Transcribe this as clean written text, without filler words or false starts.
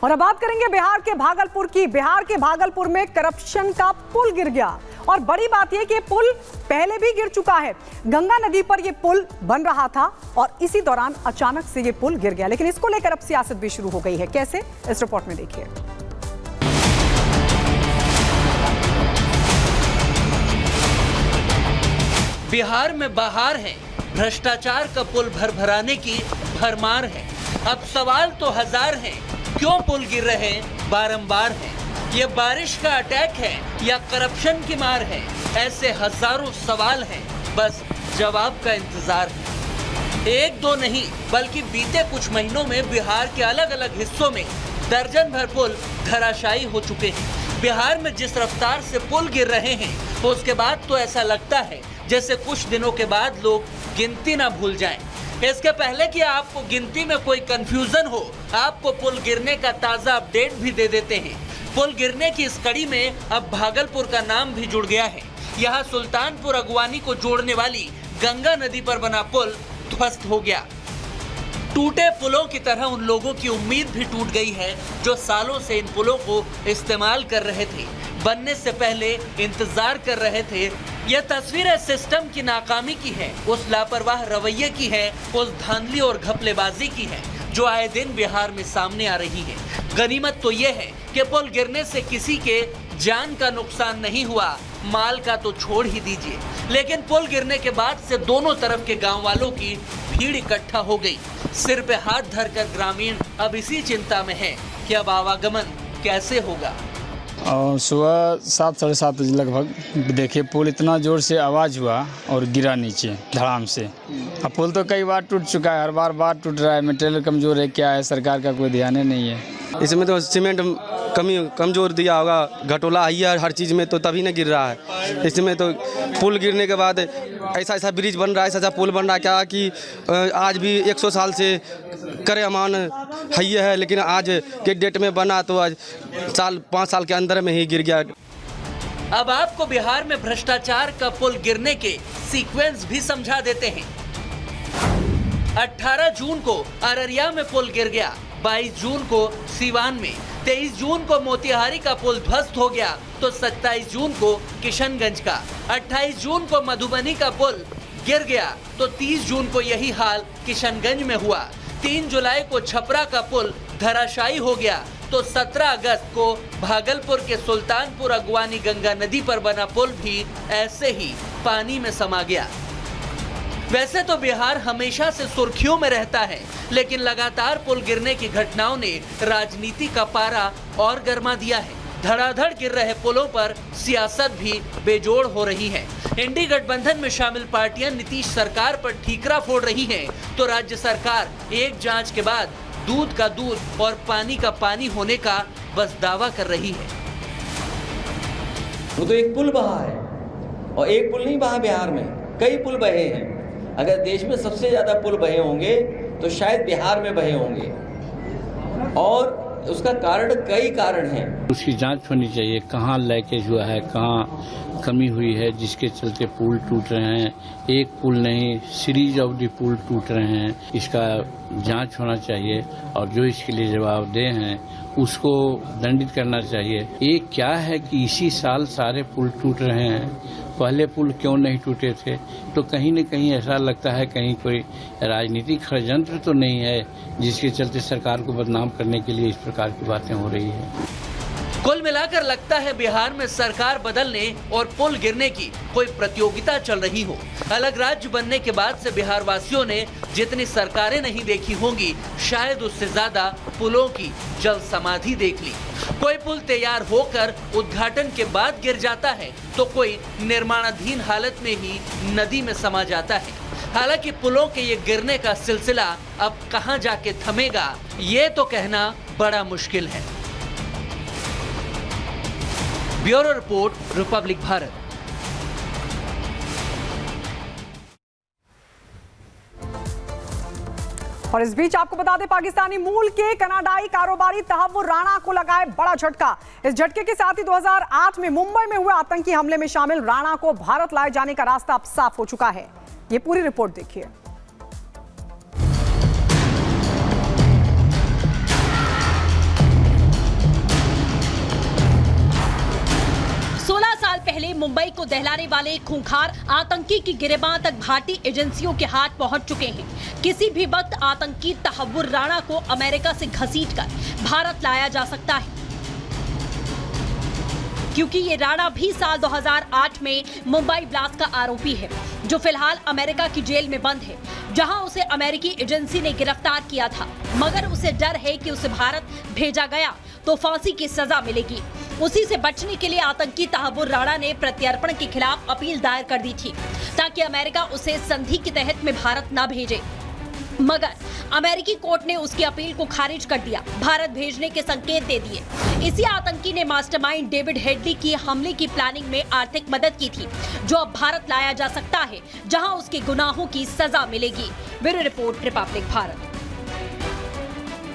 और अब बात करेंगे बिहार के भागलपुर की। बिहार के भागलपुर में करप्शन का पुल गिर गया और बड़ी बात यह कि पुल पहले भी गिर चुका है। गंगा नदी पर यह पुल बन रहा था और इसी दौरान अचानक से यह पुल गिर गया, लेकिन इसको लेकर अब सियासत भी शुरू हो गई है। कैसे, इस रिपोर्ट में देखिए। बिहार में बहार है, भ्रष्टाचार का पुल भरभराने की भरमार है। अब सवाल तो हजार हैं, क्यों पुल गिर रहे बारंबार हैं? ये बारिश का अटैक है या करप्शन की मार है? ऐसे हजारों सवाल हैं, बस जवाब का इंतजार है। एक दो नहीं बल्कि बीते कुछ महीनों में बिहार के अलग अलग हिस्सों में दर्जन भर पुल धराशायी हो चुके हैं। बिहार में जिस रफ्तार से पुल गिर रहे हैं, उसके बाद तो ऐसा लगता है जैसे कुछ दिनों के बाद लोग गिनती ना भूल जाएं। इसके पहले कि आपको गिनती में कोई कंफ्यूजन हो, आपको पुल गिरने का ताजा अपडेट भी दे देते हैं। पुल गिरने की इस कड़ी में अब भागलपुर का नाम भी जुड़ गया है। यहाँ सुल्तानपुर अगवानी को जोड़ने वाली गंगा नदी पर बना पुल ध्वस्त हो गया। टूटे पुलों की तरह उन लोगों की उम्मीद भी टूट गई है जो सालों से इन पुलों को इस्तेमाल कर रहे थे, बनने से पहले इंतजार कर रहे थे। यह तस्वीर सिस्टम की नाकामी की है, उस लापरवाह रवैये की है, उस धांधली और घपलेबाजी की है जो आए दिन बिहार में सामने आ रही है। गनीमत तो यह है कि पुल गिरने से किसी के जान का नुकसान नहीं हुआ, माल का तो छोड़ ही दीजिए, लेकिन पुल गिरने के बाद से दोनों तरफ के गांव वालों की भीड़ इकट्ठा हो गई। सिर पे हाथ धरकर ग्रामीण अब इसी चिंता में है कि अब आवागमन कैसे होगा। और सुबह 7 साढ़े 7 बजे लगभग देखिए पुल इतना ज़ोर से आवाज़ हुआ और गिरा नीचे धड़ाम से। अब पुल तो कई बार टूट चुका है, हर बार टूट रहा है। मटेरियल कमज़ोर है, क्या है, सरकार का कोई ध्यान नहीं है। इसमें तो सीमेंट कमज़ोर दिया होगा, घटोला है हर चीज़ में, तो तभी ना गिर रहा है। इसमें तो पुल गिरने के बाद ऐसा ब्रिज बन रहा है, ऐसा पुल बन रहा है क्या कि आज भी 100 साल से करे अमान है, लेकिन आज के डेट में बना तो आज 5 साल के अंदर में ही गिर गया। अब आपको बिहार में भ्रष्टाचार का पुल गिरने के सीक्वेंस भी समझा देते हैं। 18 जून को अररिया में पुल गिर गया, 22 जून को सीवान में, 23 जून को मोतिहारी का पुल ध्वस्त हो गया, तो 27 जून को किशनगंज का, 28 जून को मधुबनी का पुल गिर गया, तो 30 जून को यही हाल किशनगंज में हुआ। 3 जुलाई को छपरा का पुल धराशायी हो गया, तो 17 अगस्त को भागलपुर के सुल्तानपुर अगवानी गंगा नदी पर बना पुल भी ऐसे ही पानी में समा गया। वैसे तो बिहार हमेशा से सुर्खियों में रहता है, लेकिन लगातार पुल गिरने की घटनाओं ने राजनीति का पारा और गर्मा दिया है। धड़ाधड़ गिर रहे पुलों पर सियासत भी बेजोड़ हो रही है। इंडी गठबंधन में शामिल पार्टियां नीतीश सरकार पर ठीकरा फोड़ रही हैं, तो राज्य सरकार एक जांच के बाद दूध का दूध और पानी का पानी होने का बस दावा कर रही है। वो तो एक पुल बहा है, और एक पुल नहीं बहा, बिहार में कई पुल बहे हैं। अगर देश में सबसे ज्यादा पुल बहे होंगे तो शायद बिहार में बहे होंगे, और उसका कारण कई कारण हैं। उसकी जांच होनी चाहिए, कहाँ लीकेज हुआ है, कहाँ कमी हुई है जिसके चलते पुल टूट रहे हैं। एक पुल नहीं, सीरीज ऑफ द पुल टूट रहे हैं। इसका जांच होना चाहिए और जो इसके लिए जवाबदेह हैं उसको दंडित करना चाहिए। एक क्या है कि इसी साल सारे पुल टूट रहे हैं, पहले पुल क्यों नहीं टूटे थे? तो कहीं न कहीं ऐसा लगता है कहीं कोई राजनीतिक षड्यंत्र तो नहीं है जिसके चलते सरकार को बदनाम करने के लिए इस प्रकार की बातें हो रही है। कुल मिलाकर लगता है बिहार में सरकार बदलने और पुल गिरने की कोई प्रतियोगिता चल रही हो। अलग राज्य बनने के बाद से बिहार वासियों ने जितनी सरकारें नहीं देखी होंगी, शायद उससे ज्यादा पुलों की जल समाधि देख ली। कोई पुल तैयार होकर उद्घाटन के बाद गिर जाता है, तो कोई निर्माणाधीन हालत में ही नदी में समा जाता है। हालांकि पुलों के ये गिरने का सिलसिला अब कहां जाके थमेगा, ये तो कहना बड़ा मुश्किल है। Bureau report, Republic Bharat. और इस बीच आपको बता दें, पाकिस्तानी मूल के कनाडाई कारोबारी तहव्वुर राणा को लगा है बड़ा झटका। इस झटके के साथ ही 2008 में मुंबई में हुए आतंकी हमले में शामिल राणा को भारत लाए जाने का रास्ता अब साफ हो चुका है। ये पूरी रिपोर्ट देखिए। को दहलाने वाले खूंखार आतंकी की गिरेबान तक भारतीय एजेंसियों के हाथ पहुंच चुके हैं। किसी भी वक्त आतंकी तहव्वुर राणा को अमेरिका से घसीटकर भारत लाया जा सकता है, क्योंकि ये राणा भी साल 2008 में मुंबई ब्लास्ट का आरोपी है, जो फिलहाल अमेरिका की जेल में बंद है, जहां उसे अमेरिकी एजेंसी ने गिरफ्तार किया था। मगर उसे डर है कि उसे भारत भेजा गया तो फांसी की सजा मिलेगी। उसी से बचने के लिए आतंकी तहव्वुर राणा ने प्रत्यर्पण के खिलाफ अपील दायर कर दी थी, ताकि अमेरिका उसे संधि के तहत में भारत न भेजे। मगर अमेरिकी कोर्ट ने उसकी अपील को खारिज कर दिया, भारत भेजने के संकेत दे दिए। इसी आतंकी ने मास्टरमाइंड डेविड हेडली की हमले की प्लानिंग में आर्थिक मदद की थी, जो अब भारत लाया जा सकता है, जहां उसके गुनाहों की सजा मिलेगी। Bureau report, Republic Bharat.